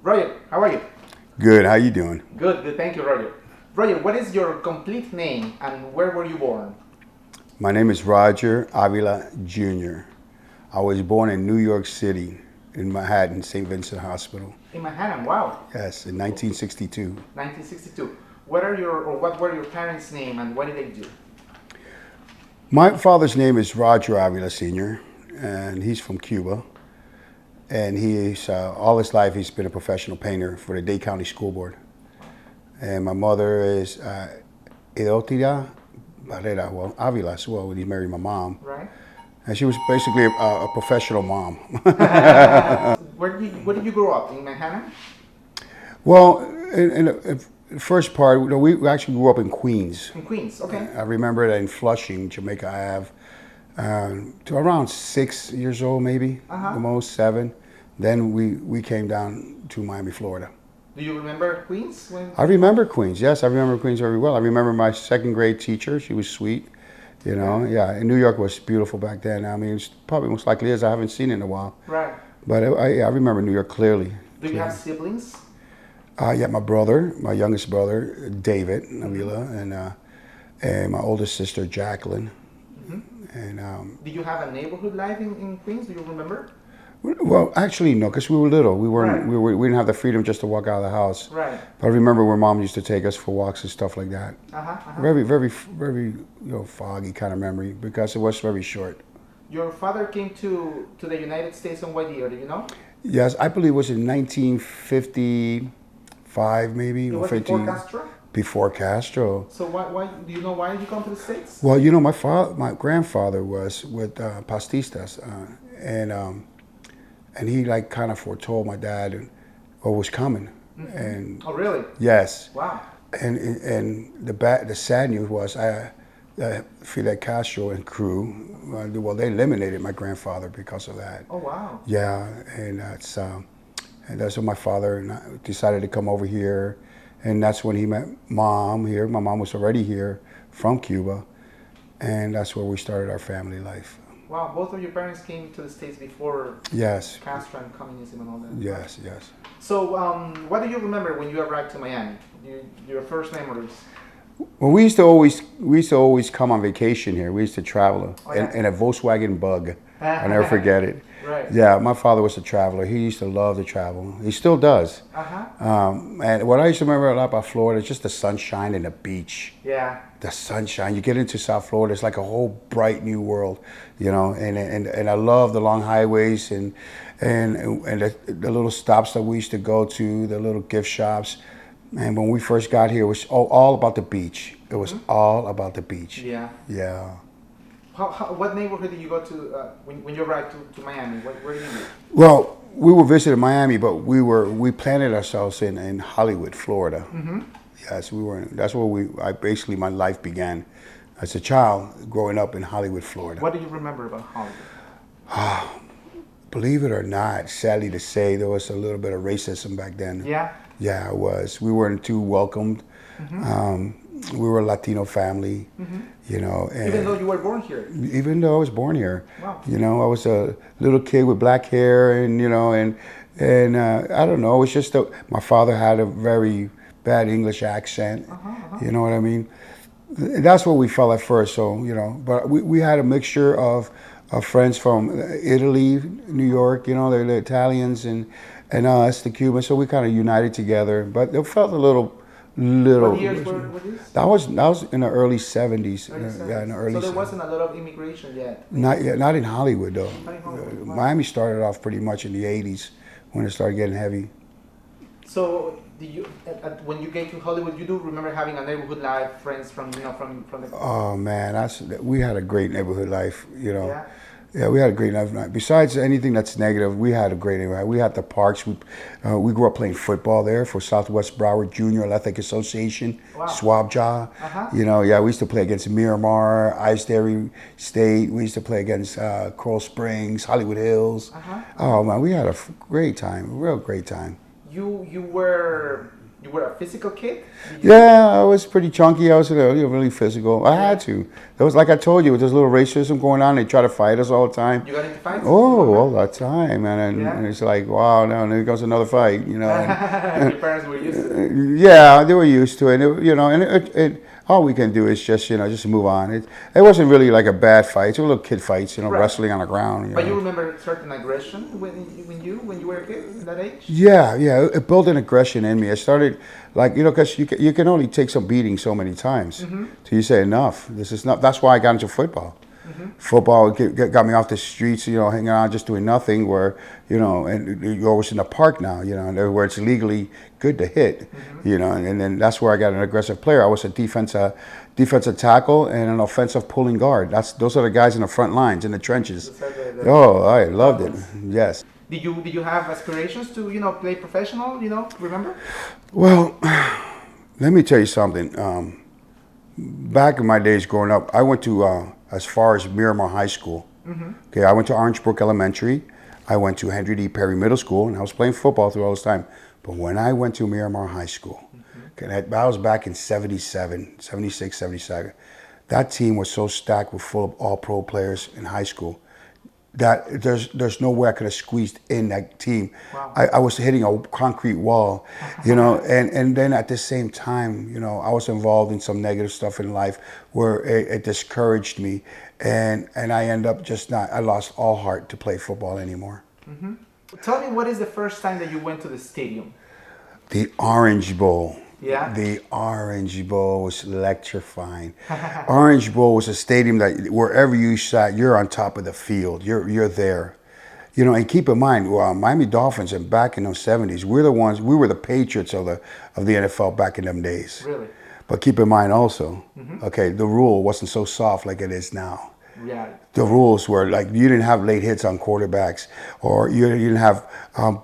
Roger, how are you? Good. How you doing? Good, good. Thank you, Roger. Roger, what is your complete name and where were you born? My name is Roger Avila Jr. I was born in New York City, in Manhattan, St. Vincent Hospital. In Manhattan. Wow. Yes, in 1962. 1962. What were your parents' name and what did they do? My father's name is Roger Avila Sr., and he's from Cuba. And he's all his life he's been a professional painter for the Dade County School Board. And my mother is Edotia Barrera, well, Avila as well, when he married my mom. Right. And she was basically a professional mom. Where did you grow up? In Manhattan? Well, in the first part, we actually grew up in Queens. In Queens, okay. I remember that in Flushing, Jamaica Ave, to around 6 years old, maybe, the most, 7. Then we came down to Miami, Florida. Do you remember Queens? I remember Queens, yes, I remember Queens very well. I remember my second grade teacher, she was sweet, you know, yeah. And New York was beautiful back then. I mean, it's probably most likely is, I haven't seen it in a while. Right. But I remember New York clearly. Do you have siblings? Yeah, my brother, my youngest brother, David Avila, and my oldest sister, Jacqueline. And Did you have a neighborhood life in Queens? Do you remember? well, actually, no, because we were little. We weren't. Right. We didn't have the freedom just to walk out of the house. Right. But I remember where Mom used to take us for walks and stuff like that. Very, very, foggy kind of memory because it was very short. Your father came to the United States in what year? Do you know? Yes, I believe it was in 1955, maybe. It or was 50 before Castro? Before Castro. So why do you know why did you come to the States? Well, my grandfather was with Pastistas, and he like kind of foretold my dad what was coming. And Oh, really? yes, Wow. and the sad news was Fidel Castro and crew, well, they eliminated my grandfather because of that. Oh, wow. Yeah, and that's when my father and I decided to come over here, and that's when he met Mom here. My mom was already here from Cuba, and that's where we started our family life. Wow, both of your parents came to the States before Yes. Castro and communism and all that. Yes, yes. So, what do you remember when you arrived to Miami? Your first memories? Well, we used to always come on vacation here. We used to travel in a Volkswagen Bug. I'll never forget it. Right. Yeah, my father was a traveler. He used to love to travel. He still does. And what I used to remember a lot about Florida is just the sunshine and the beach. Yeah. The sunshine. You get into South Florida, it's like a whole bright new world, you know. And I love the long highways and the little stops that we used to go to, the little gift shops. And when we first got here, it was all about the beach. It was all about the beach. Yeah. Yeah. What neighborhood did you go to when you arrived to Miami? Where did you live? Well, we were visiting Miami, but we planted ourselves in Hollywood, Florida. Yes, we were. That's where basically my life began as a child, growing up in Hollywood, Florida. What do you remember about Hollywood? Believe it or not, sadly to say, there was a little bit of racism back then. Yeah. Yeah, it was. We weren't too welcomed. We were a Latino family, you know. And Even though you were born here. even though I was born here, Wow. you know, I was a little kid with black hair, and I don't know. It was just that my father had a very bad English accent. You know what I mean? That's what we felt at first. So but we had a mixture of friends from Italy, New York. You know, the Italians and us, the Cubans. So we kind of united together. But it felt a little. What years were these? That was in the early 70s. Yeah, in the early. So there wasn't a lot of immigration yet. Not yet, not in Hollywood though. Not in Hollywood, wow. Miami started off pretty much in the 80s when it started getting heavy. So when you came to Hollywood, you do remember having a neighborhood life, friends from the. Oh man, we had a great neighborhood life. Yeah. Yeah, we had a great life. Besides anything that's negative, we had a great neighborhood. We had the parks. We grew up playing football there for Southwest Broward Junior Athletic Association, Wow. Swabja. We used to play against Miramar, Ice Dairy State. We used to play against Coral Springs, Hollywood Hills. Oh man, we had a great time, a real great time. You were you were a physical kid? Did you- Yeah, I was pretty chunky. I was really physical. I had to. There was, like I told you, there's a little racism going on. They try to fight us all the time. You got into fights? Oh, all the time, man. Yeah. And it's like, wow, now there goes another fight, you know. Your parents were used to it. Yeah, they were used to it. You know, and all we can do is just move on. It wasn't really like a bad fight. It was little kid fights, you know, Right. wrestling on the ground. But know. you remember certain aggression when you were a kid at that age? Yeah, it built an aggression in me. I started, like, you know, because you can only take some beating so many times till you say enough. This is not. That's why I got into football. Football got me off the streets, you know, hanging out just doing nothing. Where, you know, and you're always in the park now, you know, where it's legally good to hit, you know, and then that's where I got an aggressive player. I was a defensive tackle and an offensive pulling guard. Those are the guys in the front lines, in the trenches. Oh, I loved it. Yes. Did you have aspirations to, you know, play professional, you know, remember? Well, let me tell you something. Back in my days growing up, I went to as far as Miramar High School. Okay, I went to Orange Brook Elementary. I went to Henry D. Perry Middle School, and I was playing football through all this time. But when I went to Miramar High School, okay, that was back in 77, 76, 77. That team was so stacked with full of all-pro players in high school that there's no way I could have squeezed in that team. Wow. I was hitting a concrete wall, you know, and then at the same time, you know, I was involved in some negative stuff in life where it discouraged me, and I end up I lost all heart to play football anymore. Tell me, what is the first time that you went to the stadium? The Orange Bowl. Yeah. The Orange Bowl was electrifying. Orange Bowl was a stadium that wherever you sat, you're on top of the field. You're there. You know, and keep in mind, Miami Dolphins, and back in those 70s, we were the Patriots of the NFL back in them days. Really? But keep in mind also, okay, the rule wasn't so soft like it is now. Yeah. The rules were like, you didn't have late hits on quarterbacks, or you didn't have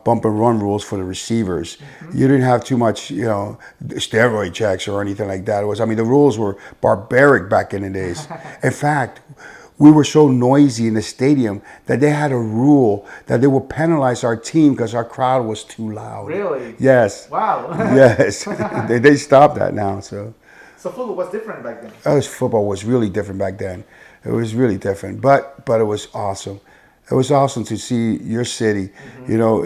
bump and run rules for the receivers. You didn't have too much, you know, steroid checks or anything like that. The rules were barbaric back in the days. In fact, we were so noisy in the stadium that they had a rule that they would penalize our team because our crowd was too loud. Really? Yes. Wow. Yes. They stopped that now. So football was different back then. Football was really different back then. It was really different, but it was awesome. It was awesome to see your city, you know,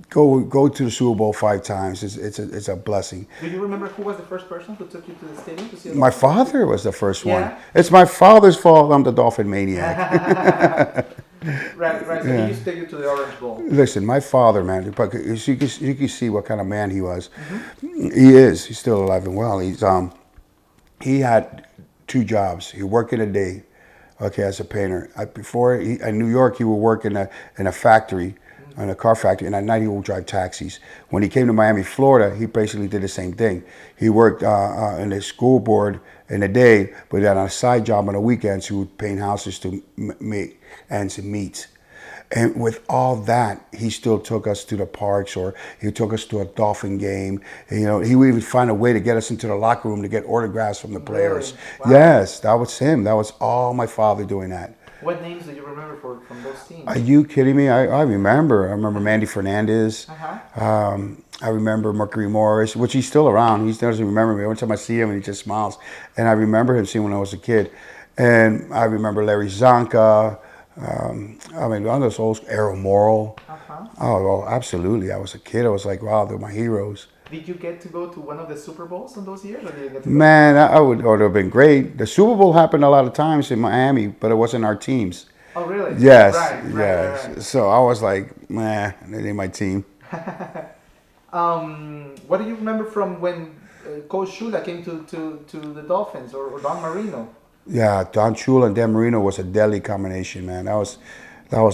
go to the Super Bowl 5 times. It's a blessing. Do you remember who was the first person who took you to the stadium to see? My father was the first one. Yeah? It's my father's fault I'm the Dolphin Maniac. Right. So he used to take you to the Orange Bowl. Listen, my father, man, you can see what kind of man he was. He's still alive and well. He had 2 jobs. He worked in a day, okay, as a painter. In New York, he would work in a factory, in a car factory, and at night he would drive taxis. When he came to Miami, Florida, he basically did the same thing. He worked in the school board in the day, but then on a side job on the weekends, he would paint houses to make ends meet. And with all that, he still took us to the parks, or he took us to a Dolphin game. And, you know, he would even find a way to get us into the locker room to get autographs from the players. Really? Wow. Yes, that was him. That was all my father doing that. What names do you remember from those teams? Are you kidding me? I remember. I remember Mandy Fernandez. I remember Mercury Morris, which he's still around. He doesn't remember me. Every time I see him, he just smiles. And I remember him seeing when I was a kid. And I remember Larry Zonka. All those old Errol Morrill. Oh, well, absolutely. I was a kid. I was like, wow, they're my heroes. Did you get to go to one of the Super Bowls in those years? Or did you get to Man, it would have been great. The Super Bowl happened a lot of times in Miami, but it wasn't our teams. Oh, really? Yes, Right. So I was like, man, they ain't my team. What do you remember from when Coach Shula came to the Dolphins, or Don Marino? Yeah, Don Shula and Dan Marino was a deadly combination, man. That was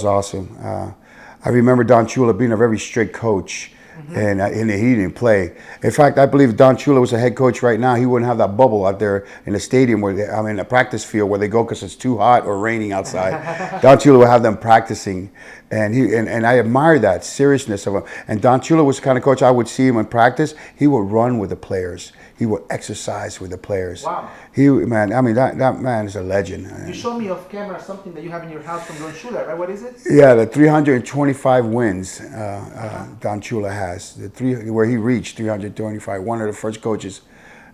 awesome. I remember Don Shula being a very strict coach, and he didn't play. In fact, I believe Don Shula was a head coach right now. He wouldn't have that bubble out there in the stadium the practice field where they go because it's too hot or raining outside. Don Shula would have them practicing, and I admire that seriousness of him. And Don Shula was the kind of coach I would see him in practice. He would run with the players. He would exercise with the players. Wow. Man, I mean, that man is a legend. You showed me off camera something that you have in your house from Don Shula, right? What is it? Yeah, the 325 wins Don Shula has. Where he reached 325. One of the first coaches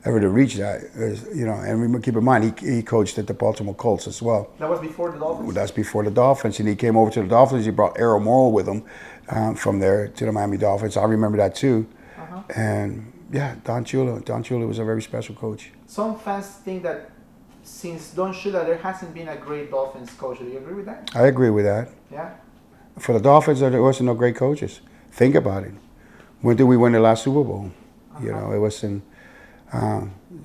ever to reach that. And keep in mind, he coached at the Baltimore Colts as well. That was before the Dolphins? Well, that's before the Dolphins. And he came over to the Dolphins. He brought Errol Morrill with him from there to the Miami Dolphins. I remember that too. And yeah, Don Shula was a very special coach. Some fans think that since Don Shula, there hasn't been a great Dolphins coach. Do you agree with that? I agree with that. Yeah. For the Dolphins, there wasn't no great coaches. Think about it. When did we win the last Super Bowl? It wasn't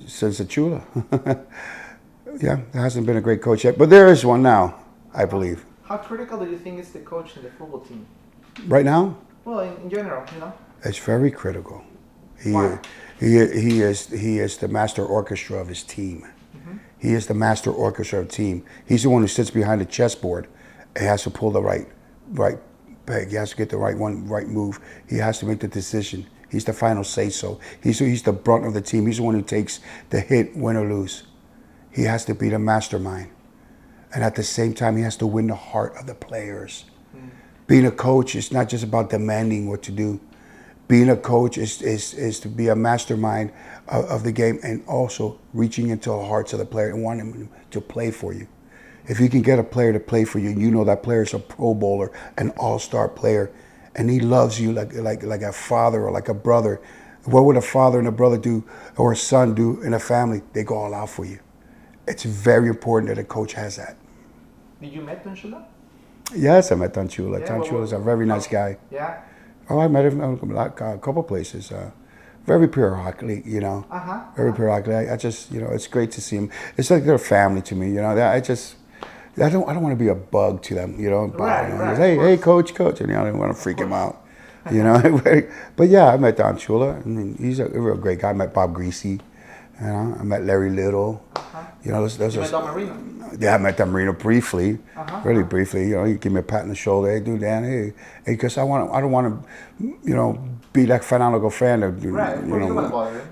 since the Shula. Yeah, there hasn't been a great coach yet, but there is one now, I believe. How critical do you think is the coach in the football team? Right now? Well, in general, It's very critical. Why? He is the master orchestra of his team. He is the master orchestra of the team. He's the one who sits behind the chessboard. He has to pull the right peg. He has to get the right move. He has to make the decision. He's the final say-so. He's the brunt of the team. He's the one who takes the hit, win or lose. He has to be the mastermind. And at the same time, he has to win the heart of the players. Being a coach is not just about demanding what to do. Being a coach is to be a mastermind of the game and also reaching into the hearts of the player and wanting them to play for you. If you can get a player to play for you, you know that player is a Pro Bowler, an all-star player, and he loves you like a father or like a brother. What would a father and a brother do or a son do in a family? They go all out for you. It's very important that a coach has that. Did you meet Don Shula? Yes, I met Don Shula. Yeah, Don Shula is a very nice guy. Yeah. Oh, I met him a couple places. Very periodically, Very periodically. I just, it's great to see him. It's like they're family to me, I don't want to be a bug to them, Right. Hey, coach, and I don't want to freak him out, But yeah, I met Don Shula. I mean, he's a real great guy. I met Bob Greasy, I met Larry Little. You met Don Marino? Yeah, I met Don Marino briefly, really briefly. He gave me a pat on the shoulder. Hey, dude, Dan, hey, because I don't want to, be that fanatical fan of,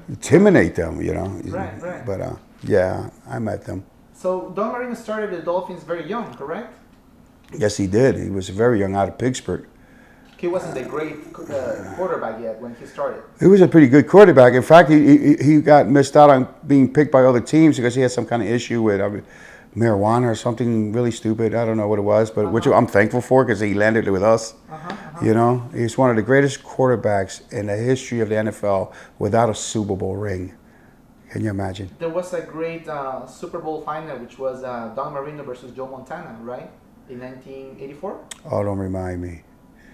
intimidate them, Right. But yeah, I met them. So Don Marino started the Dolphins very young, correct? Yes, he did. He was very young, out of Pittsburgh. He wasn't the great quarterback yet when he started. He was a pretty good quarterback. In fact, he got missed out on being picked by other teams because he had some kind of issue with marijuana or something really stupid. I don't know what it was, but which I'm thankful for because he landed with us. He's one of the greatest quarterbacks in the history of the NFL without a Super Bowl ring. Can you imagine? There was a great Super Bowl final, which was Don Marino versus Joe Montana, right? In 1984? Oh, don't remind me.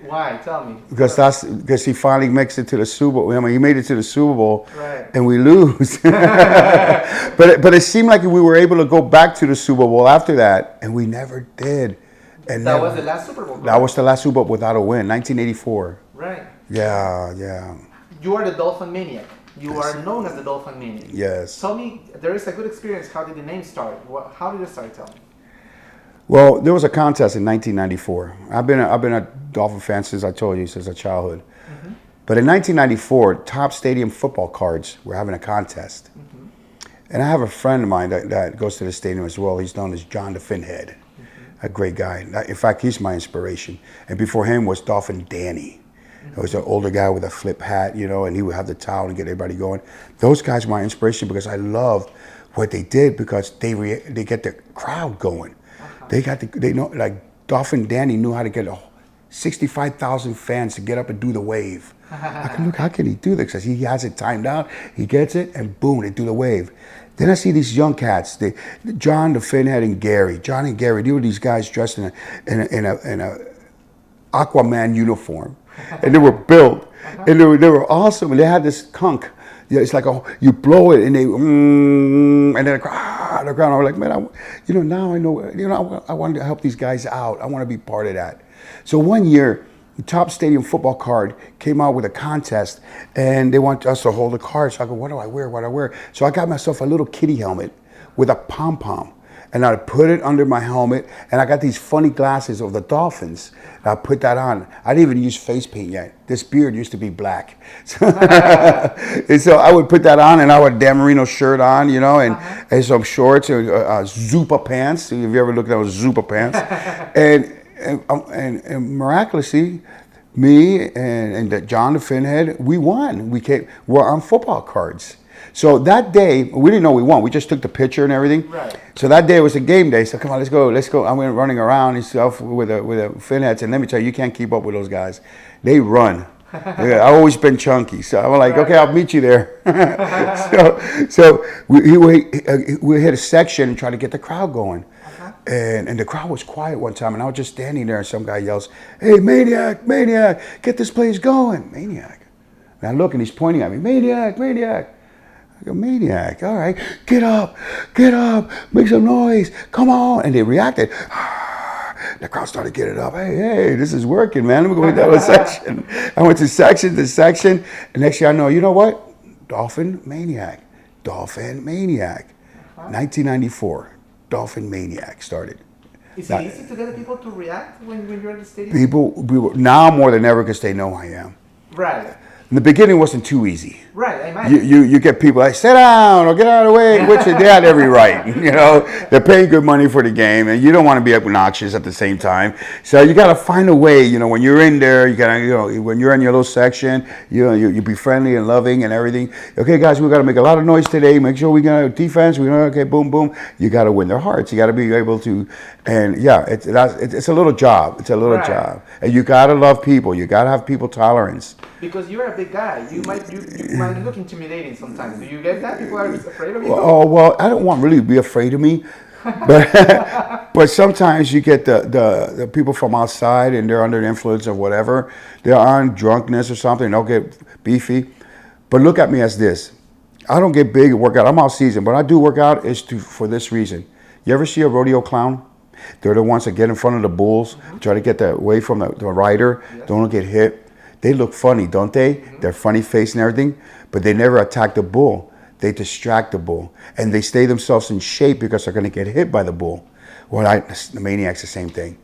Why? Tell me. Because he finally makes it to the Super Bowl. I mean, he made it to the Super Bowl, right, and we lose. but it seemed like we were able to go back to the Super Bowl after that, and we never did. And that was the last Super Bowl. That was the last Super Bowl without a win, 1984. Right. Yeah. You are the Dolfan Maniac. You are known as the Dolfan Maniac. Yes. Tell me, there is a good experience. How did the name start? How did it start? Tell me. Well, there was a contest in 1994. I've been a Dolphin fan since a childhood. But in 1994, Top Stadium football cards were having a contest. And I have a friend of mine that goes to the stadium as well. He's known as John the Finhead, a great guy. In fact, he's my inspiration. And before him was Dolphin Danny. He was an older guy with a flip hat, and he would have the towel and get everybody going. Those guys were my inspiration because I loved what they did because they get the crowd going. They know, like Dolphin Danny knew how to get 65,000 fans to get up and do the wave. Look, how can he do this? Because he has it timed out, he gets it, and boom, they do the wave. Then I see these young cats, John the Finhead and Gary. John and Gary, they were these guys dressed in a Aquaman uniform, and they were built, and they were awesome, and they had this conch. Yeah, it's like you blow it and and then the crowd. I was like, man, now I know. I wanted to help these guys out. I want to be part of that. So one year, the Top Stadium football card came out with a contest, and they want us to hold the card. So I go, what do I wear? So I got myself a little kitty helmet with a pom pom, and I put it under my helmet, and I got these funny glasses of the Dolphins. And I put that on. I didn't even use face paint yet. This beard used to be black. So, and so I would put that on, and I would have a Dan Marino shirt on, you know, and some shorts, and Zupa pants. If you ever looked at those Zupa pants. and miraculously, me and John the Finhead, we won. We're on football cards. So that day, we didn't know we won. We just took the picture and everything. Right. So that day was a game day. So come on, let's go. I went running around and stuff with the Finheads. And let me tell you can't keep up with those guys. They run. I've always been chunky. So I'm like, okay, I'll meet you there. so we hit a section and tried to get the crowd going. And the crowd was quiet one time, and I was just standing there, and some guy yells, "Hey, Maniac, Maniac, get this place going, Maniac." And I look, and he's pointing at me, "Maniac, Maniac." I go, "Maniac, all right, get up, make some noise, come on." And they reacted. The crowd started getting up. Hey, this is working, man. Let me go down a section. I went to section to section, and next thing I know, you know what? Dolfan Maniac. 1994. Dolfan Maniac started. Is it easy to get people to react when you're at the stadium? People now more than ever because they know who I am. Right. In the beginning, it wasn't too easy. Right, I imagine. You get people like, sit down or get out of the way, which they had every right. You know, they're paying good money for the game, and you don't want to be obnoxious at the same time. So you got to find a way. You know, when you're in there, you got to, when you're in your little section, you be friendly and loving and everything. Okay, guys, we got to make a lot of noise today. Make sure we got defense. We okay, boom, boom. You got to win their hearts. You got to be able to, and yeah, it's a little job. It's a little job, and you got to love people. You got to have people tolerance. Because you're a big guy, you might look intimidating sometimes. Do you get that? People are afraid of you. Oh well, I don't want really to be afraid of me, but sometimes you get the people from outside and they're under the influence of whatever. They're on drunkenness or something. They'll get beefy. But look at me as this: I don't get big and work out. I'm out season, but I do work out for this reason. You ever see a rodeo clown? They're the ones that get in front of the bulls, try to get away from the rider. Yes. Don't get hit. They look funny, don't they? Mm-hmm. They're funny face and everything, but they never attack the bull. They distract the bull, and they stay themselves in shape because they're going to get hit by the bull. Well, the Maniac's the same thing.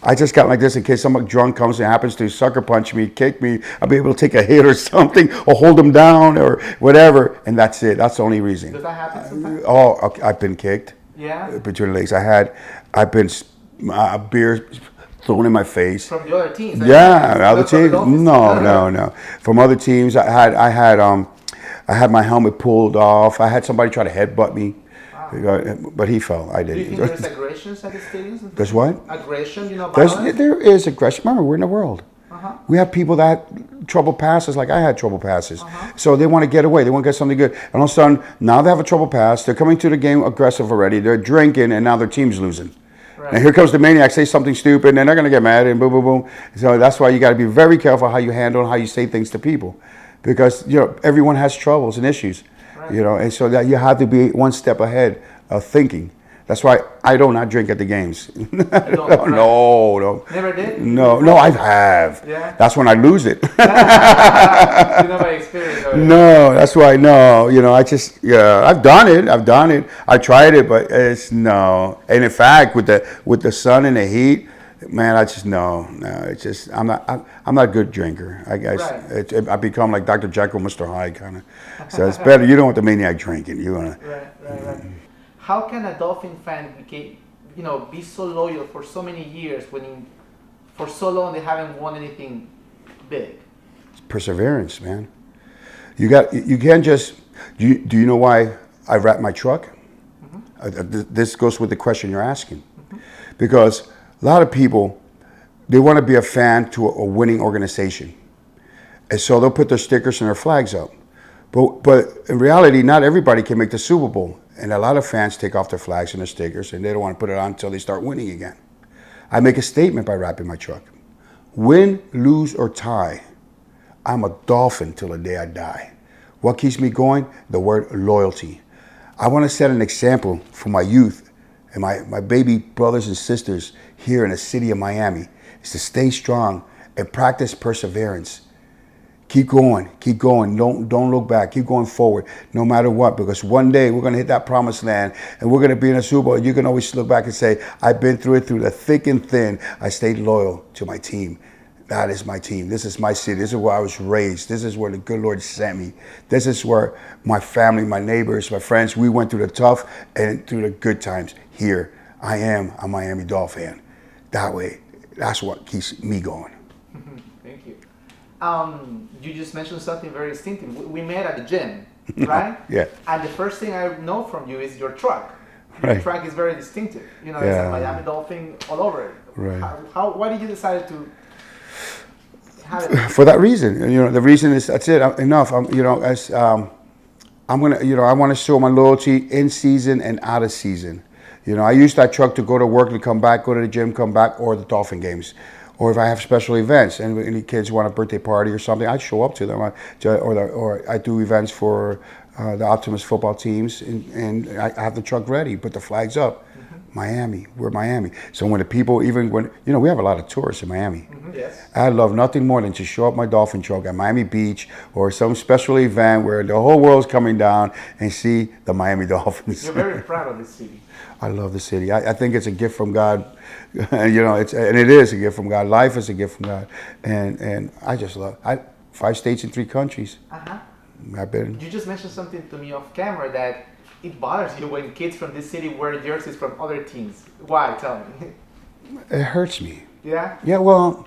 I just got like this in case some drunk comes and happens to sucker punch me, kick me. I'll be able to take a hit or something, or hold them down, or whatever, and that's it. That's the only reason. Does that happen sometimes? I've been kicked. Yeah. Between the legs. I've been beer thrown in my face. From the other teams? Yeah, other teams? No. From other teams, I had my helmet pulled off. I had somebody try to headbutt me, but he fell. I didn't. Do you think there's aggressions at the stadiums? There's what? Aggression, violence? There is aggression. Remember, we're in the world. We have people that trouble passes like I had trouble passes. So they want to get away. They want to get something good. And all of a sudden, now they have a trouble pass. They're coming to the game aggressive already. They're drinking, and now their team's losing. Right. And here comes the Maniac, say something stupid, and they're going to get mad, and boom, boom, boom. So that's why you got to be very careful how you handle and how you say things to people. Because, everyone has troubles and issues, right. And so that you have to be one step ahead of thinking. That's why I do not drink at the games. No. Never did? No, I have. Yeah. That's when I lose it. You know by experience. No, that's why I've done it. I tried it, but it's no. And in fact, with the sun and the heat, man, it's just I'm not a good drinker. I guess right. I become like Dr. Jekyll, Mr. Hyde kind of. So it's better. You don't want the Maniac drinking. You want to. Right. How can a Dolphin fan be so loyal for so many years when for so long they haven't won anything big? It's perseverance, man. You can't just. Do you know why I wrap my truck? This goes with the question you're asking, because a lot of people, they want to be a fan to a winning organization, and so they'll put their stickers and their flags up. But in reality, not everybody can make the Super Bowl. And a lot of fans take off their flags and their stickers, and they don't want to put it on until they start winning again. I make a statement by wrapping my truck. Win, lose, or tie, I'm a Dolphin till the day I die. What keeps me going? The word loyalty. I want to set an example for my youth and my baby brothers and sisters here in the city of Miami, is to stay strong and practice perseverance. keep going, keep going. Don't look back. Keep going forward, no matter what. Because one day we're going to hit that promised land, and we're going to be in a Super Bowl. And you can always look back and say, "I've been through it, through the thick and thin. I stayed loyal to my team. That is my team. This is my city. This is where I was raised. This is where the good Lord sent me. This is where my family, my neighbors, my friends, we went through the tough and through the good times. Here, I am a Miami Dolphin. That way, that's what keeps me going." Thank you. You just mentioned something very distinctive. We met at the gym, right? Yeah. And the first thing I know from you is your truck. Right. Your truck is very distinctive. You know, it's a Miami Dolphin all over it. Right. Why did you decide to have it? For that reason, the reason is that's it. Enough. I'm gonna, I want to show my loyalty in season and out of season. I use that truck to go to work and come back, go to the gym, come back, or the Dolphin games. Or if I have special events and any kids want a birthday party or something, I show up to them. Or I do events for the Optimus football teams, and I have the truck ready, put the flags up. Miami, we're Miami. So when the people, even when, we have a lot of tourists in Miami. Yes. I love nothing more than to show up my Dolphin truck at Miami Beach or some special event where the whole world's coming down and see the Miami Dolphins. You're very proud of this city. I love the city. I think it's a gift from God. It is a gift from God. Life is a gift from God. And I just love 5 states and 3 countries. I've been. You just mentioned something to me off camera that it bothers you when kids from this city wear jerseys from other teams. Why? Tell me. It hurts me. Yeah? Yeah, well,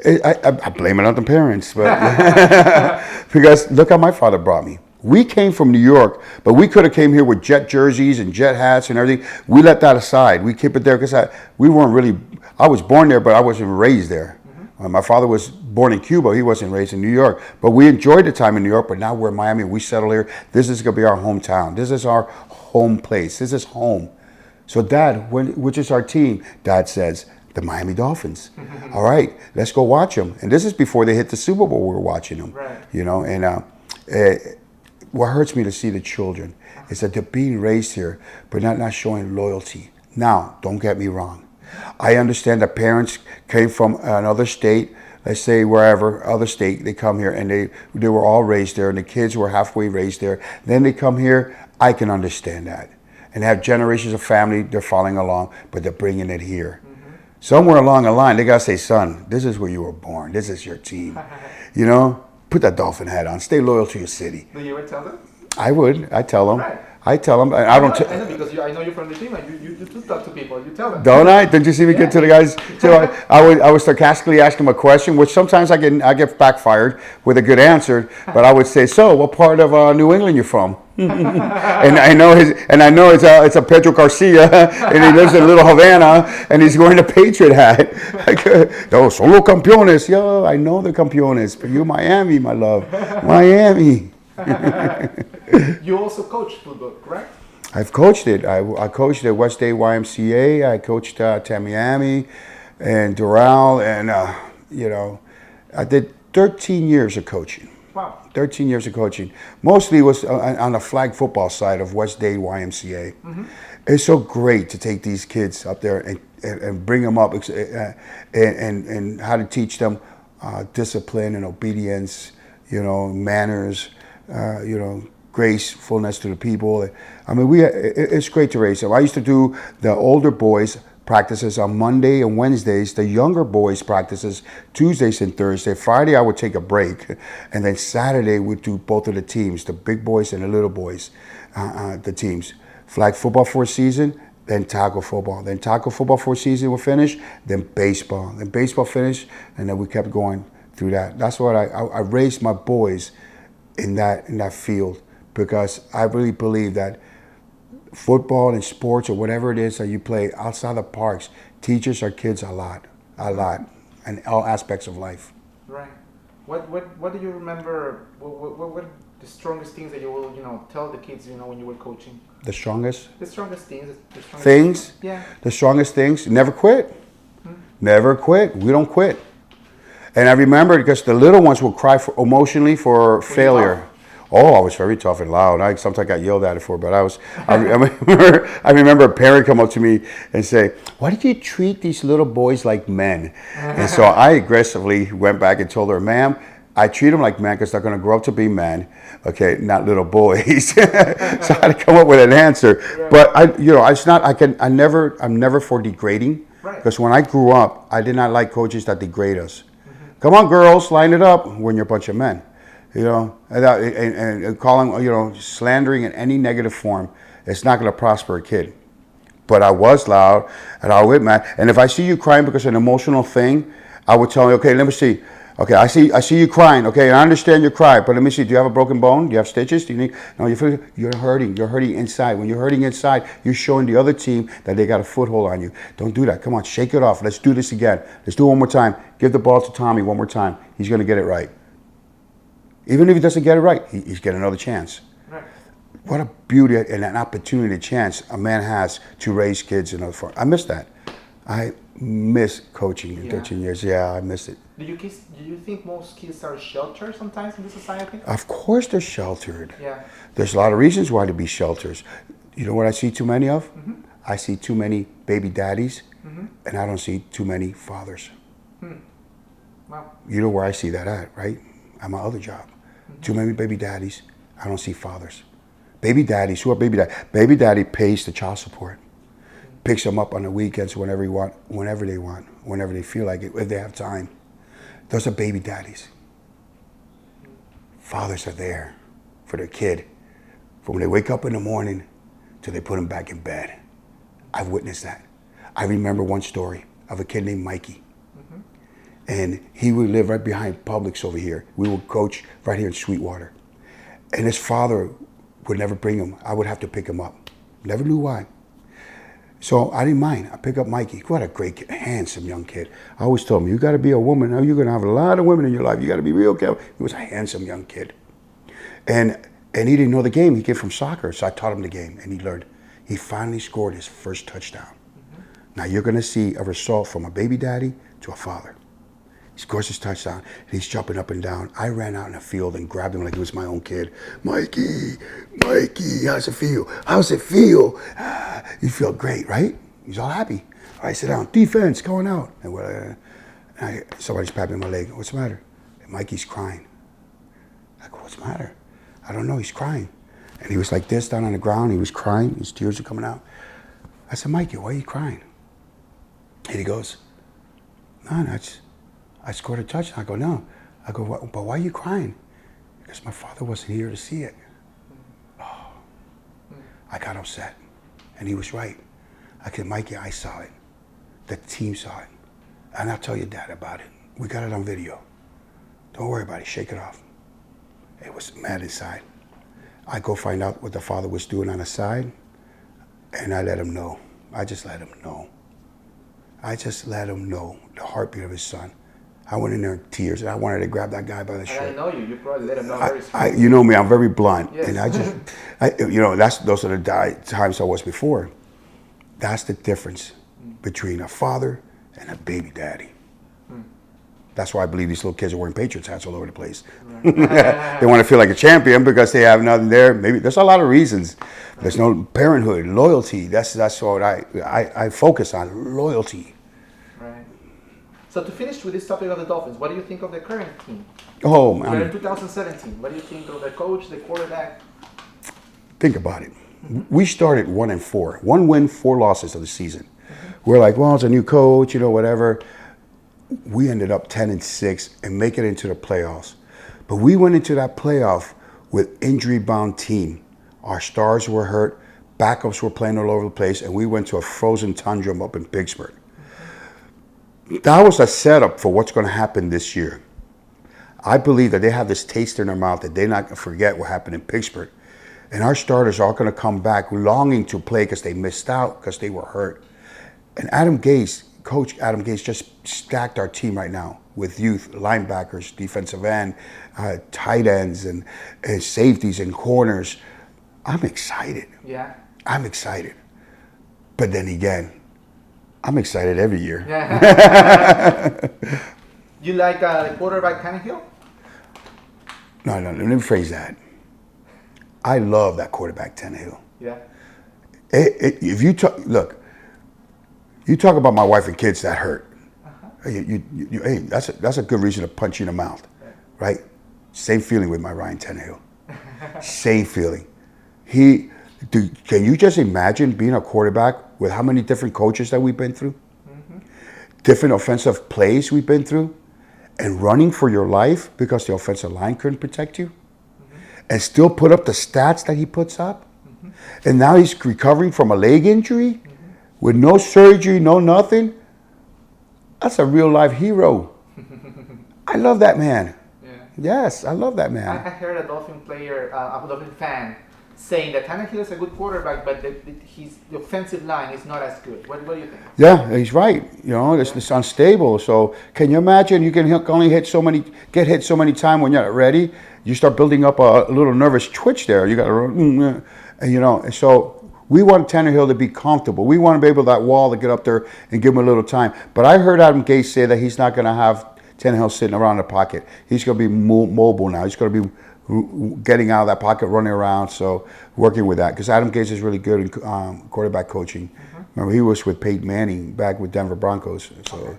I blame it on the parents. But because look how my father brought me. We came from New York, but we could have came here with Jet jerseys and Jet hats and everything. We let that aside. We keep it there because we weren't really, I was born there, but I wasn't raised there. My father was born in Cuba. He wasn't raised in New York. But we enjoyed the time in New York, but now we're in Miami. We settle here. This is going to be our hometown. This is our home place. This is home. So Dad, which is our team? Dad says, the Miami Dolphins. All right, let's go watch them. And this is before they hit the Super Bowl. We were watching them. Right. What hurts me to see the children is that they're being raised here, but not showing loyalty. Now, don't get me wrong. I understand that parents came from another state, let's say wherever, other state, they come here and they were all raised there and the kids were halfway raised there. Then they come here, I can understand that. And have generations of family, they're following along, but they're bringing it here. Somewhere along the line, they got to say, son, this is where you were born. This is your team. Put that Dolphin hat on. Stay loyal to your city. Do you ever tell them? I would. I tell them. Right. I tell them. I know because I know you're from the team and you do talk to people. You tell them. Don't I? Didn't you see me get to the guys? So I would sarcastically ask them a question, which sometimes I get backfired with a good answer. But I would say, so what part of New England you from? and I know it's a Pedro Garcia, and he lives in Little Havana, and he's wearing a Patriot hat. Yo, solo campeones. Yo, I know the campeones, but you Miami, my love, Miami. You also coach football, correct? I've coached it. I coached at West Day YMCA. I coached Tamiami and Doral, and I did 13 years of coaching. Wow. 13 years of coaching. Mostly was on the flag football side of West Day YMCA. It's so great to take these kids up there and bring them up and how to teach them discipline and obedience, manners, gracefulness to the people. I mean, it's great to raise them. I used to do the older boys practices on Monday and Wednesdays, the younger boys practices Tuesdays and Thursdays. Friday I would take a break, and then Saturday we'd do both of the teams, the big boys and the little boys, the teams. Flag football for a season, then tackle football. Then tackle football for a season will finish, then baseball. Then baseball finished, and then we kept going through that. That's what I raised my boys in that field, because I really believe that football and sports or whatever it is that you play outside the parks teaches our kids a lot, in all aspects of life. Right. What do you remember? What are the strongest things that you will tell the kids when you were coaching? The strongest? The strongest things. Things? Yeah. The strongest things. Never quit. Never quit. We don't quit. And I remember because the little ones will cry emotionally for failure. Oh, I was very tough and loud. I sometimes got yelled at it for, but I remember a parent come up to me and say, "Why did you treat these little boys like men?" And so I aggressively went back and told her, "Ma'am, I treat them like men because they're going to grow up to be men, okay, not little boys. So I had to come up with an answer. Right. But it's not. I'm never for degrading. Right. Because when I grew up, I did not like coaches that degrade us. Come on, girls, line it up when you're a bunch of men. And calling, slandering in any negative form, it's not going to prosper a kid. But I was loud, and I would mad. And if I see you crying because of an emotional thing, I would tell you, okay, let me see. Okay, I see you crying. Okay, and I understand you cry, but let me see. Do you have a broken bone? Do you have stitches? Do you need? No, you're hurting. You're hurting inside. When you're hurting inside, you're showing the other team that they got a foothold on you. Don't do that. Come on, shake it off. Let's do this again. Let's do it one more time. Give the ball to Tommy one more time. He's going to get it right. Even if he doesn't get it right, he's getting another chance. Right. What a beauty and an opportunity, a chance a man has to raise kids in other form. I miss that. I miss coaching in 13 years. Yeah, I miss it. Do you think most kids are sheltered sometimes in the society? Of course they're sheltered. Yeah. There's a lot of reasons why to be shelters. You know what I see too many of? Mm-hmm. I see too many baby daddies, Mm-hmm. and I don't see too many fathers. Wow. You know where I see that at, right? At my other job. Mm-hmm. Too many baby daddies. I don't see fathers. Baby daddies, who are baby daddies? Baby daddy pays the child support. Picks them up on the weekends whenever they want, whenever they feel like it, if they have time. Those are baby daddies. Fathers are there for their kid from when they wake up in the morning till they put them back in bed. I've witnessed that. I remember one story of a kid named Mikey. Mm-hmm. And he would live right behind Publix over here. We would coach right here in Sweetwater. And his father would never bring him. I would have to pick him up. Never knew why. So I didn't mind. I pick up Mikey. What a great, handsome young kid. I always told him, you got to be a woman. Now you're going to have a lot of women in your life. You got to be real careful. He was a handsome young kid. And he didn't know the game. He came from soccer. So I taught him the game, and he learned. He finally scored his first touchdown. Mm-hmm. Now you're going to see a result from a baby daddy to a father. He scores his touchdown, and he's jumping up and down. I ran out in the field and grabbed him like he was my own kid. Mikey, how's it feel? How's it feel? You feel great, right? He's all happy. All right, sit down. Defense, going out. And somebody's patting my leg. What's the matter? And Mikey's crying. I go, what's the matter? I don't know, he's crying. And he was like this down on the ground. He was crying. His tears are coming out. I said, Mikey, why are you crying? And he goes, no, I scored a touchdown. I go, no. I go, but why are you crying? Because my father wasn't here to see it. Oh, I got upset. And he was right. I said, Mikey, I saw it. The team saw it. And I'll tell your dad about it. We got it on video. Don't worry about it. Shake it off. It was mad inside. I go find out what the father was doing on the side, and I let him know. I just let him know. The heartbeat of his son. I went in there in tears, and I wanted to grab that guy by the shirt. I know you. You probably let him know very soon. You know me. I'm very blunt, Yes. and those are the times I was before. That's the difference between a father and a baby daddy. That's why I believe these little kids are wearing Patriots hats all over the place. Right. They want to feel like a champion because they have nothing there. Maybe there's a lot of reasons. There's no parenthood, loyalty. That's what I focus on, loyalty. Right. So to finish with this topic of the Dolphins, what do you think of the current team? Oh, We're man. in 2017. What do you think of the coach, the quarterback? Think about it. We started 1-4. 1 win, 4 losses of the season. We're like, well, it's a new coach, whatever. We ended up 10-6 and make it into the playoffs. But we went into that playoff with injury-bound team. Our stars were hurt, backups were playing all over the place, and we went to a frozen tundra up in Pittsburgh. That was a setup for what's going to happen this year. I believe that they have this taste in their mouth that they're not going to forget what happened in Pittsburgh. And our starters are going to come back longing to play because they missed out because they were hurt. And Coach Adam Gase just stacked our team right now with youth, linebackers, defensive end, tight ends, and safeties and corners. I'm excited. Yeah. I'm excited. But then again, I'm excited every year. Yeah. You like the quarterback Tannehill? No, let me rephrase that. I love that quarterback Tannehill. Yeah. If you talk about my wife and kids that hurt. Hey, that's a good reason to punch you in the mouth. right? Same feeling with my Ryan Tannehill. Same feeling. Can you just imagine being a quarterback with how many different coaches that we've been through? Different offensive plays we've been through, and running for your life because the offensive line couldn't protect you, and still put up the stats that he puts up. And now he's recovering from a leg injury with no surgery, no nothing. That's a real life hero. I love that man. Yeah. Yes, I love that man. I heard a Dolphin player, a Dolphin fan, saying that Tannehill is a good quarterback, but the offensive line is not as good. What do you think? Yeah, he's right. You know, it's unstable. So can you imagine? You can only get hit so many times when you're not ready. You start building up a little nervous twitch there. You got to, and so we want Tannehill to be comfortable. We want to be able that wall to get up there and give him a little time. But I heard Adam Gase say that he's not going to have Tannehill sitting around the pocket. He's going to be mobile now. He's going to be getting out of that pocket, running around, so working with that. Because Adam Gase is really good in quarterback coaching. Remember, he was with Peyton Manning back with Denver Broncos. So,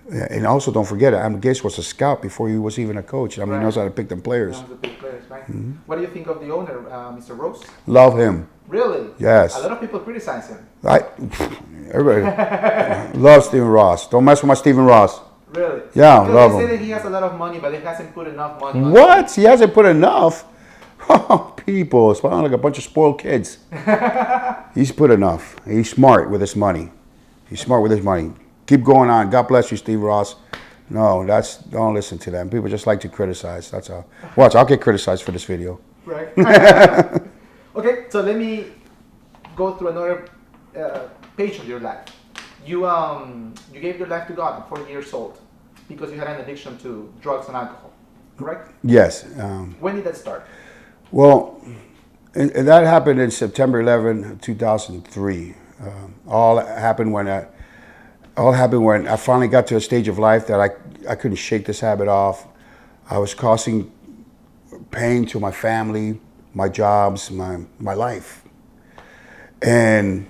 and also don't forget, Adam Gase was a scout before he was even a coach. I mean, he knows how to pick them players. He knows the big players, right? What do you think of the owner, Mr. Rose? Love him. Really? Yes. A lot of people criticize him. Everybody loves Stephen Ross. Don't mess with my Stephen Ross. Really? Yeah, because love they him. say that he has a lot of money, but he hasn't put enough money on What? He hasn't put enough? Oh, people, it's like a bunch of spoiled kids. He's put enough. He's smart with his money. Keep going on. God bless you, Steve Ross. No, don't listen to them. People just like to criticize. That's all. Watch, I'll get criticized for this video. Right. Okay, so let me go through another page of your life. You gave your life to God at 4 years old because you had an addiction to drugs and alcohol, correct? Yes. When did that start? Well, and that happened in September 11, 2003. All happened when I finally got to a stage of life that I couldn't shake this habit off. I was causing pain to my family, my jobs, my life. And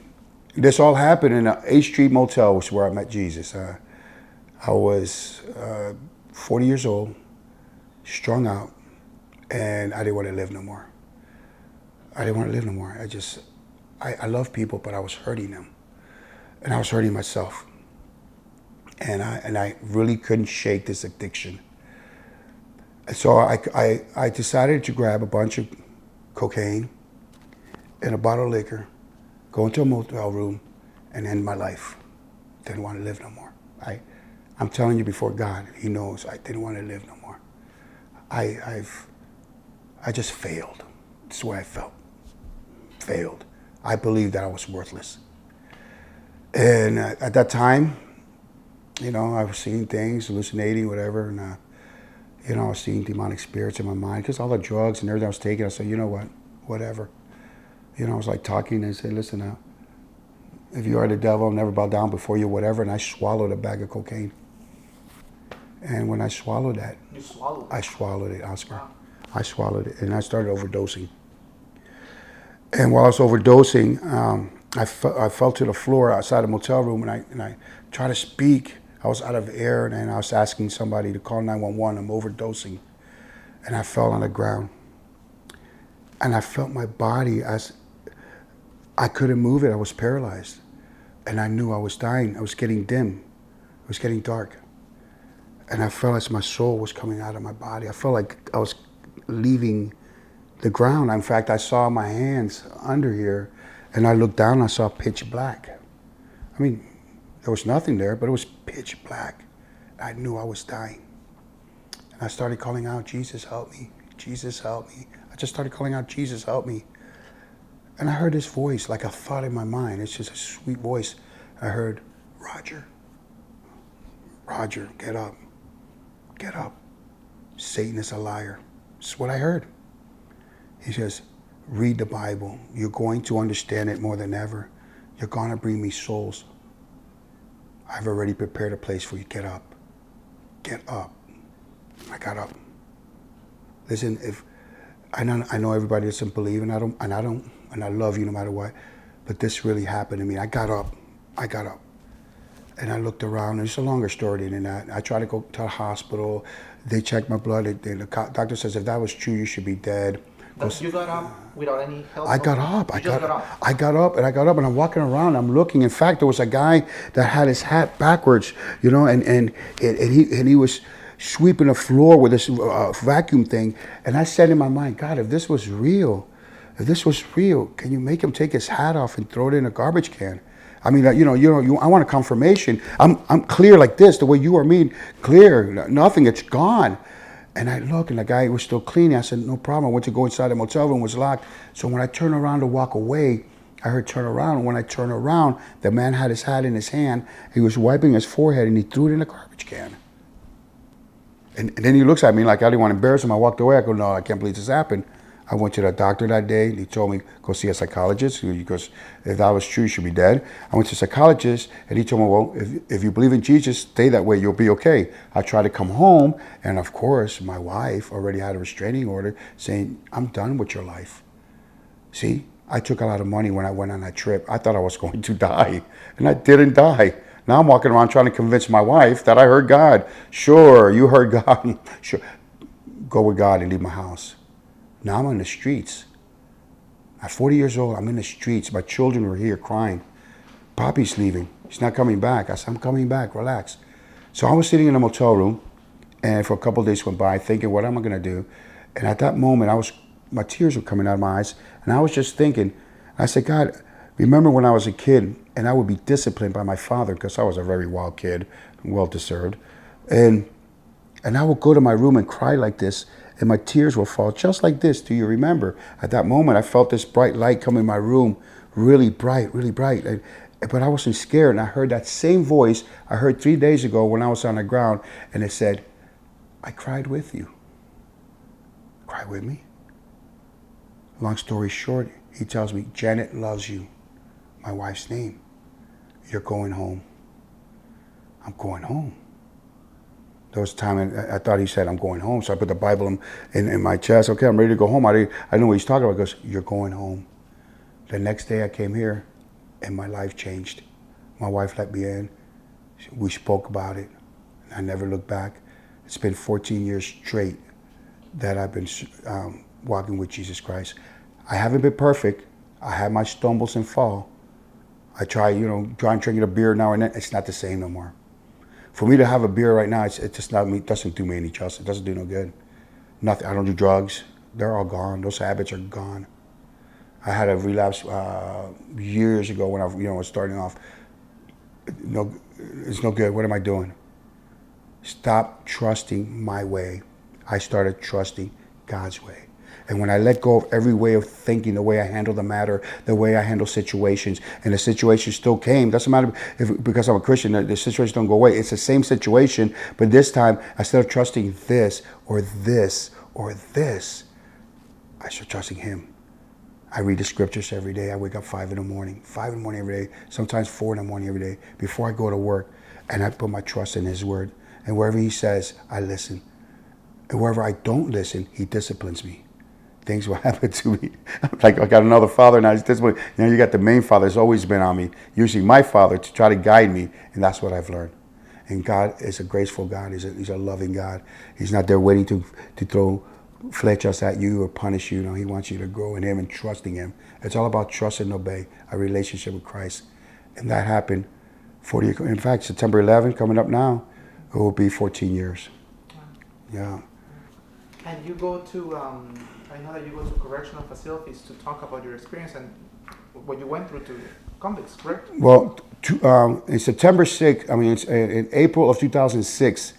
this all happened in an 8th Street motel, which is where I met Jesus. I was 40 years old, strung out, and I didn't want to live no more. I love people, but I was hurting them. And I was hurting myself. And I really couldn't shake this addiction. So I decided to grab a bunch of cocaine and a bottle of liquor, go into a motel room, and end my life. Didn't want to live no more. I'm telling you before God, He knows I didn't want to live no more. I just failed. That's the way I felt. Failed. I believed that I was worthless. And at that time, I was seeing things, hallucinating, whatever, and I was seeing demonic spirits in my mind because all the drugs and everything I was taking. I said, you know what, whatever. I was like talking and I said, listen now, if you are the devil, I'll never bow down before you, whatever. And I swallowed a bag of cocaine. And when I swallowed that, You swallowed it? I swallowed it, Oscar. Wow. I swallowed it, and I started overdosing. And while I was overdosing, I fell to the floor outside the motel room, and I tried to speak. I was out of air, and I was asking somebody to call 911. I'm overdosing, and I fell on the ground. And I felt my body as I couldn't move it. I was paralyzed, and I knew I was dying. I was getting dim. It was getting dark, and I felt as my soul was coming out of my body. I felt like I was leaving the ground. In fact, I saw my hands under here, and I looked down and I saw pitch black. I mean, there was nothing there, but it was pitch black. I knew I was dying. And I started calling out, Jesus, help me. Jesus, help me. I just started calling out, Jesus, help me. And I heard this voice, like a thought in my mind. It's just a sweet voice. I heard, Roger, get up. Get up. Satan is a liar. That's what I heard. He says, read the Bible. You're going to understand it more than ever. You're going to bring me souls. I've already prepared a place for you. Get up. Get up. I got up. Listen, if I know everybody doesn't believe, and I love you no matter what, but this really happened to me. I got up. And I looked around. It's a longer story than that. I tried to go to the hospital. They checked my blood. The doctor says, if that was true, you should be dead. But you got up without any help? I got up. I got up. I got up and I'm walking around. I'm looking. In fact, there was a guy that had his hat backwards, you know, and he was sweeping the floor with this vacuum thing. And I said in my mind, God, if this was real, can you make him take his hat off and throw it in a garbage can? I mean, I want a confirmation. I'm clear like this, the way you are me, clear, nothing, it's gone. And I look, and the guy was still cleaning. I said, no problem. I went to go inside the motel room, it was locked. So when I turned around to walk away, I heard turn around. And when I turned around, the man had his hat in his hand. He was wiping his forehead, and he threw it in a garbage can. And then he looks at me like I didn't want to embarrass him. I walked away. I go, no, I can't believe this happened. I went to the doctor that day. He told me, go see a psychologist, because if that was true, you should be dead. I went to a psychologist, and he told me, well, if you believe in Jesus, stay that way, you'll be okay. I tried to come home, and of course, my wife already had a restraining order saying, I'm done with your life. See, I took a lot of money when I went on that trip. I thought I was going to die, and I didn't die. Now I'm walking around trying to convince my wife that I heard God. Sure, you heard God. Sure. Go with God and leave my house. Now I'm on the streets. At 40 years old, I'm in the streets. My children were here crying. Poppy's leaving. He's not coming back. I said, I'm coming back. Relax. So I was sitting in a motel room, and for a couple of days went by thinking, what am I going to do? And at that moment, my tears were coming out of my eyes, and I was just thinking, I said, God, remember when I was a kid, and I would be disciplined by my father, because I was a very wild kid, well-deserved, and I would go to my room and cry like this, and my tears will fall just like this. Do you remember? At that moment, I felt this bright light come in my room, really bright, really bright. But I wasn't scared, and I heard that same voice I heard 3 days ago when I was on the ground, and it said, I cried with you. Cry with me? Long story short, he tells me, Janet loves you, my wife's name. You're going home. I'm going home. There was a time I thought he said, I'm going home. So I put the Bible in my chest. Okay, I'm ready to go home. I know what he's talking about. He goes, you're going home. The next day I came here, and my life changed. My wife let me in. We spoke about it. I never looked back. It's been 14 years straight that I've been walking with Jesus Christ. I haven't been perfect. I have my stumbles and fall. I try drinking a beer now and then. It's not the same no more. For me to have a beer right now, it just doesn't do me any justice. It doesn't do no good. Nothing. I don't do drugs. They're all gone. Those habits are gone. I had a relapse years ago when I was starting off. No, it's no good. What am I doing? Stop trusting my way. I started trusting God's way. And when I let go of every way of thinking, the way I handle the matter, the way I handle situations, and the situation still came. Doesn't matter because I'm a Christian, the situation don't go away. It's the same situation, but this time, instead of trusting this or this or this, I start trusting Him. I read the scriptures every day. I wake up 5 in the morning every day, sometimes 4 in the morning every day, before I go to work. And I put my trust in His word. And wherever He says, I listen. And wherever I don't listen, He disciplines me. Things will happen to me. Like I got another father now. You got the main father that's always been on me. Usually my father to try to guide me, and that's what I've learned. And God is a graceful God. He's a loving God. He's not there waiting to throw flechas at you or punish you. No, He wants you to grow in Him and trusting Him. It's all about trust and obey, a relationship with Christ. And that happened 40 years ago. In fact, September 11th, coming up now, it will be 14 years. Yeah. And you go to, I know that you go to correctional facilities to talk about your experience and what you went through to convicts, correct? Well, in September 6th, in April of 2006,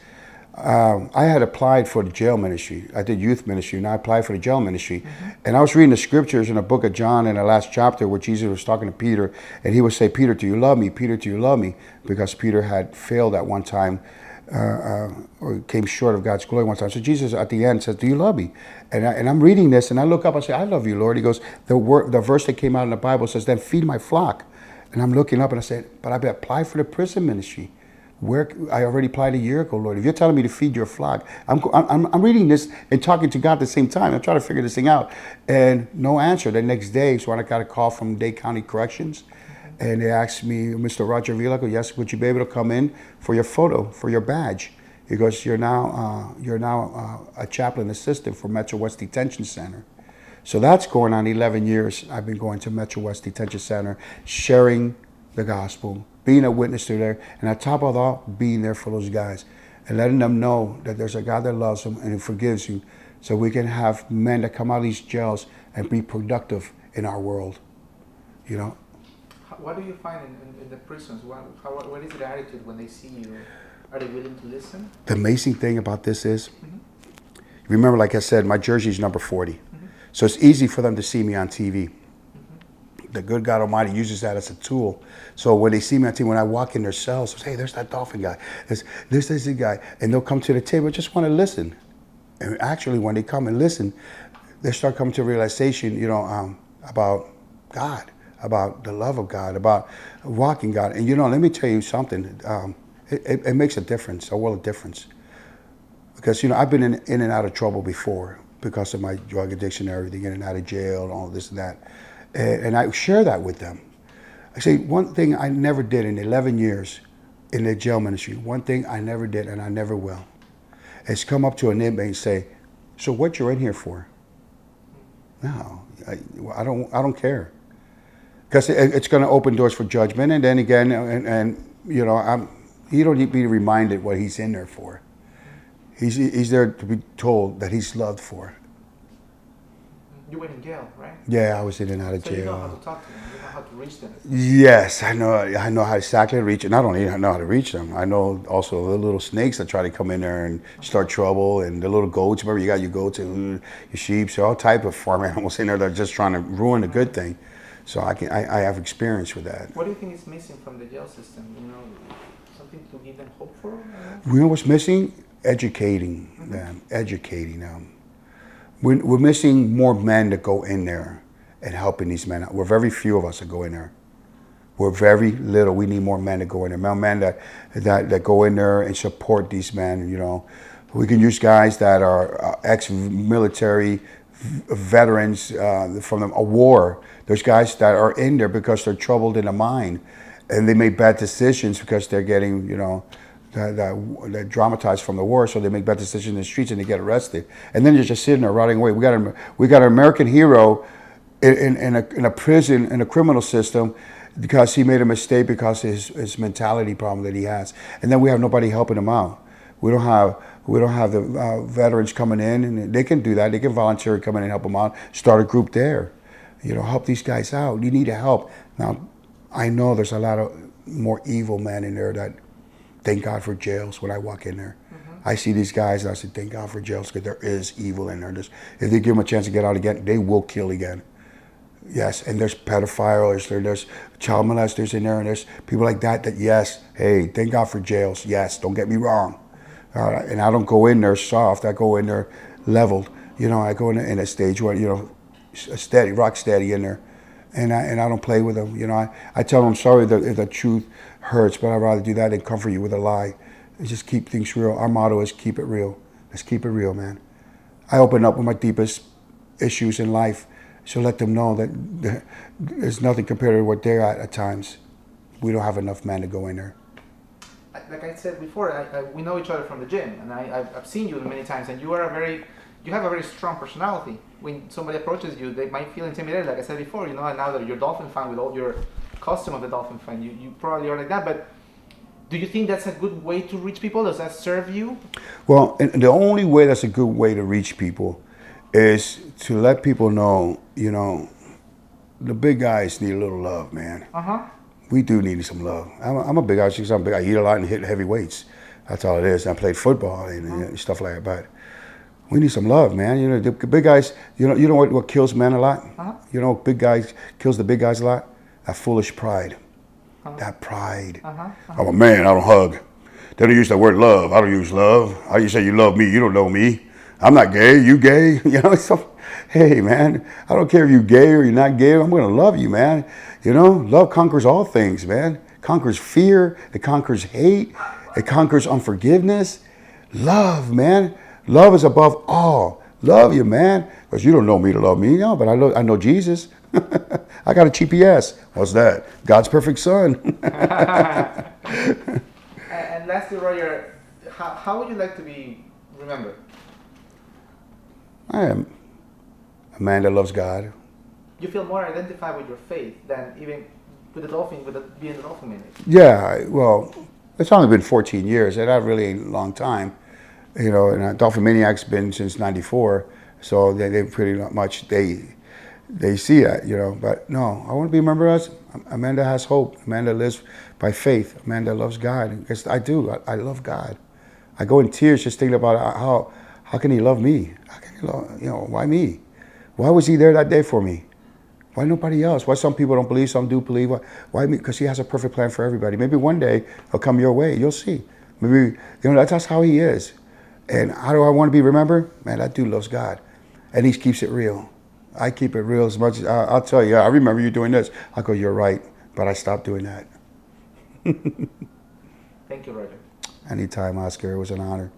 I had applied for the jail ministry. I did youth ministry, and I applied for the jail ministry. Mm-hmm. And I was reading the scriptures in the book of John in the last chapter where Jesus was talking to Peter, and He would say, Peter, do you love me? Peter, do you love me? Because Peter had failed at one time. Or came short of God's glory one time. So Jesus at the end says, do you love me? And I'm reading this, and I look up and say, I love you, Lord. He goes, the verse that came out in the Bible says, then feed my flock. And I'm looking up and I said, but I've applied for the prison ministry. Where I already applied a year ago, Lord. If you're telling me to feed your flock, I'm reading this and talking to God at the same time. I'm trying to figure this thing out. And no answer. The next day, so I got a call from Dade County Corrections. And they asked me, Mr. Roger Avila, I go, yes, would you be able to come in for your photo, for your badge? He goes, you're now a chaplain assistant for Metro West Detention Center. So that's going on 11 years. I've been going to Metro West Detention Center, sharing the gospel, being a witness to there, and on top of all, being there for those guys and letting them know that there's a God that loves them and who forgives you, so we can have men that come out of these jails and be productive in our world, you know. What do you find in the prisons? What is their attitude when they see you? Are they willing to listen? The amazing thing about this is, remember, like I said, my jersey is number 40. So it's easy for them to see me on TV. The good God Almighty uses that as a tool. So when they see me on TV, when I walk in their cells, they say, hey, there's that Dolphin guy. There's this guy. And they'll come to the table and just want to listen. And actually, when they come and listen, they start coming to a realization, you know, about God, about the love of God, about walking God. And, you know, let me tell you something. It makes a difference, a world of difference. Because, you know, I've been in and out of trouble before because of my drug addiction and everything, in and out of jail and all this and that. And I share that with them. I say, one thing I never did in 11 years in the jail ministry, one thing I never did and I never will, is come up to an inmate and say, so what you're in here for? No, I don't care. Because it's going to open doors for judgment. And then again, and you know, he don't need to be reminded what he's in there for. He's there to be told that he's loved for. You went in jail, right? Yeah, I was in and out of jail. So you know how to talk to them. You know how to reach them. Yes, I know how exactly to reach them. Not only I know how to reach them, I know also the little snakes that try to come in there and start trouble, and the little goats. Remember, you got your goats and your sheep, so all type of farm animals in there that are just trying to ruin the good thing. So I have experience with that. What do you think is missing from the jail system? You know, something to give them hope for? You know what's missing? Educating them, educating them. We're missing more men that go in there and helping these men out. We're very few of us that go in there. We're very little. We need more men to go in there. More men that go in there and support these men. You know, we can use guys that are ex-military veterans from a war. There's guys that are in there because they're troubled in the mind, and they make bad decisions because they're getting, you know, they're dramatized from the war, so they make bad decisions in the streets and they get arrested. And then you're just sitting there rotting away. We got an American hero in a prison, in a criminal system, because he made a mistake because of his mentality problem that he has. And then we have nobody helping him out. We don't have the veterans coming in, and they can do that. They can voluntarily come in and help them out. Start a group there. You know, help these guys out. You need help. Now, I know there's a lot of more evil men in there that thank God for jails when I walk in there. I see these guys and I say, thank God for jails, because there is evil in there. If they give them a chance to get out again, they will kill again. Yes, and there's pedophiles, there's child molesters in there, and there's people like that, yes, hey, thank God for jails. Yes, don't get me wrong. And I don't go in there soft. I go in there leveled. You know, I go in a stage where, you know, steady, rock steady in there. And I don't play with them. You know, I tell them I'm sorry if the truth hurts, but I'd rather do that than comfort you with a lie. Just keep things real. Our motto is keep it real. Let's keep it real, man. I open up with my deepest issues in life, so let them know that there's nothing compared to what they're at times. We don't have enough men to go in there. Like I said before, we know each other from the gym, and I've seen you many times, and you have a very strong personality. When somebody approaches you, they might feel intimidated, like I said before, you know, and now that you're a Dolphin fan with all your costume of the Dolphin fan, you probably are like that, but do you think that's a good way to reach people? Does that serve you? Well, and the only way that's a good way to reach people is to let people know, you know, the big guys need a little love, man. We do need some love. I'm a big guy because I'm big. I eat a lot and hit heavy weights. That's all it is. I played football and stuff like that, but we need some love, man. You know, the big guys, you know what kills men a lot? You know, big guys kills the big guys a lot? That foolish pride. That pride. I'm a man, I don't hug. They don't use the word love. I don't use love. How you say you love me? You don't know me. I'm not gay. You gay? You know, so, hey, man, I don't care if you're gay or you're not gay. I'm going to love you, man. You know, love conquers all things, man. Conquers fear. It conquers hate. It conquers unforgiveness. Love, man. Love is above all. Love you, man. Because you don't know me to love me. No, but I know Jesus. I got a GPS. What's that? God's perfect son. And lastly, Roger, how would you like to be remembered? I am a man that loves God. You feel more identified with your faith than even with the Dolphin, being the Dolphin Maniac. Yeah, well, it's only been 14 years, and that really ain't a long time. You know, and Dolfan Maniac's been since '94, so they pretty much they see that, you know. But no, I want to be remembered as a man that has hope, a man that lives by faith, a man that loves God. Because I do, I love God. I go in tears just thinking about how can He love me? How can He love, you know, why me? Why was He there that day for me? Why nobody else? Why some people don't believe, some do believe? Why me? Because He has a perfect plan for everybody. Maybe one day He'll come your way. You'll see. Maybe, you know, that's how He is. And how do I want to be remembered? Man, that dude loves God. And He keeps it real. I keep it real as much as, I'll tell you, I remember you doing this. I'll go, you're right. But I stopped doing that. Thank you, Roger. Anytime, Oscar. It was an honor.